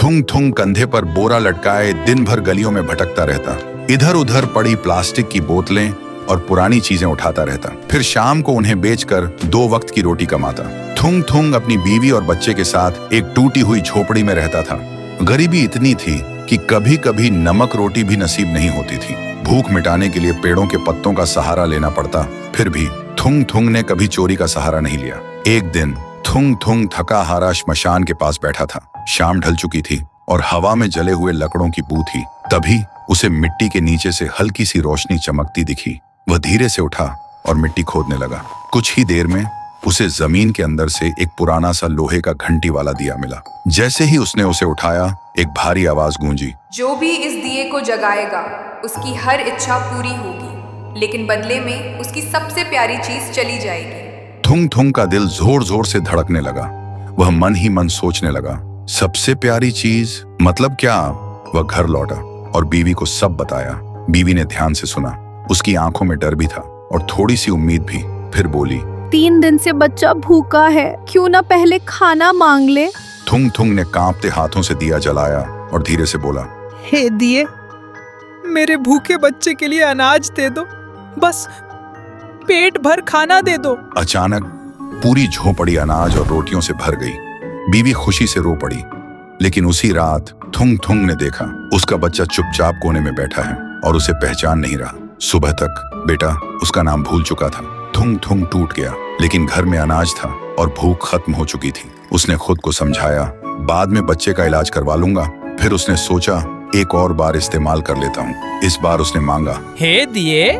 थुंग थुंग कंधे पर बोरा लटकाए दिन भर गलियों में भटकता रहता। इधर उधर पड़ी प्लास्टिक की बोतलें और पुरानी चीजें उठाता रहता। फिर शाम को उन्हें बेचकर 2 वक्त की रोटी कमाता। थुंग थुंग अपनी बीवी और बच्चे के साथ एक टूटी हुई झोपड़ी में रहता था। गरीबी इतनी थी कि कभी कभी नमक रोटी भी नसीब नहीं होती थी। भूख मिटाने के लिए पेड़ों के पत्तों का सहारा लेना पड़ता। फिर भी थुंग थुंग ने कभी चोरी का सहारा नहीं लिया। एक दिन थुंग थुंग थका हारा श्मशान के पास बैठा था। शाम ढल चुकी थी और हवा में जले हुए लकड़ों की बू थी। तभी उसे मिट्टी के नीचे से हल्की सी रोशनी चमकती दिखी। वह धीरे से उठा और मिट्टी खोदने लगा। कुछ ही देर में उसे जमीन के अंदर से एक पुराना सा लोहे का घंटी वाला दिया मिला। जैसे ही उसने उसे उठाया, एक भारी आवाज गूंजी, जो भी इस दिए को जगाएगा उसकी हर इच्छा पूरी होगी, लेकिन बदले में उसकी सबसे प्यारी चीज चली जाएगी। थुंग थुंग का दिल जोर जोर से धड़कने लगा। वह मन ही मन सोचने लगा, सबसे प्यारी चीज मतलब क्या? वह घर लौटा और बीवी को सब बताया। बीवी ने ध्यान से सुना। उसकी आंखों में डर भी था और थोड़ी सी उम्मीद भी। फिर बोली, 3 दिन से बच्चा भूखा है, क्यों ना पहले खाना मांग ले। थुंग थुंग ने कांपते हाथों से दिया जलाया और धीरे से बोला, हे दिए, मेरे भूखे बच्चे के लिए अनाज दे दो, बस पेट भर खाना दे दो। अचानक पूरी झोपड़ी अनाज और रोटियों से भर गई। बीवी खुशी से रो पड़ी। लेकिन उसी रात थुंग थुंग ने देखा उसका बच्चा चुपचाप कोने में बैठा है और उसे पहचान नहीं रहा। सुबह तक बेटा उसका नाम भूल चुका था। थुंग थुंग टूट गया, लेकिन घर में अनाज था और भूख खत्म हो चुकी थी। उसने खुद को समझाया, बाद में बच्चे का इलाज करवा लूंगा। फिर उसने सोचा, एक और बार इस्तेमाल कर लेता हूँ। इस बार उसने मांगा, हे दिए,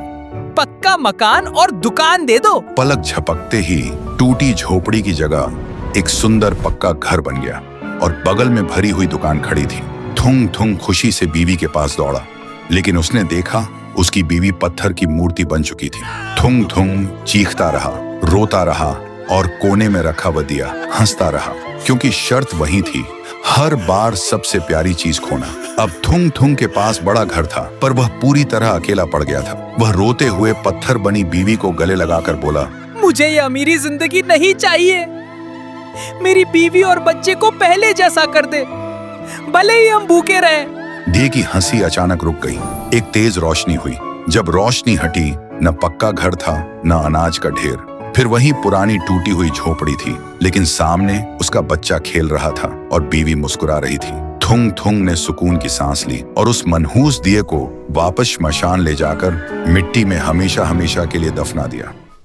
पक्का मकान और दुकान दे दो। पलक झपकते ही टूटी झोपड़ी की जगह एक सुंदर पक्का घर बन गया और बगल में भरी हुई दुकान खड़ी थी। थुंग थुंग खुशी से बीवी के पास दौड़ा, लेकिन उसने देखा उसकी बीवी पत्थर की मूर्ति बन चुकी थी। थुंग थुंग चीखता रहा, रोता रहा और कोने में रखा वह दिया हंसता रहा, क्योंकि शर्त वही थी, हर बार सबसे प्यारी चीज खोना। अब थुंग थुंग के पास बड़ा घर था, पर वह पूरी तरह अकेला पड़ गया था। वह रोते हुए पत्थर बनी बीवी को गले लगाकर बोला, मुझे ये अमीरी जिंदगी नहीं चाहिए। मेरी बीवी और बच्चे को पहले जैसा कर दे, भले ही हम भूखे रहें। दिए की हंसी अचानक रुक गई। एक तेज रोशनी हुई। जब रोशनी हटी, न पक्का घर था न अनाज का ढेर। फिर वही पुरानी टूटी हुई झोपड़ी थी, लेकिन सामने उसका बच्चा खेल रहा था और बीवी मुस्कुरा रही थी। थुंग थुंग ने सुकून की सांस ली और उस मनहूस दिए को वापस श्मशान ले जाकर मिट्टी में हमेशा हमेशा के लिए दफना दिया।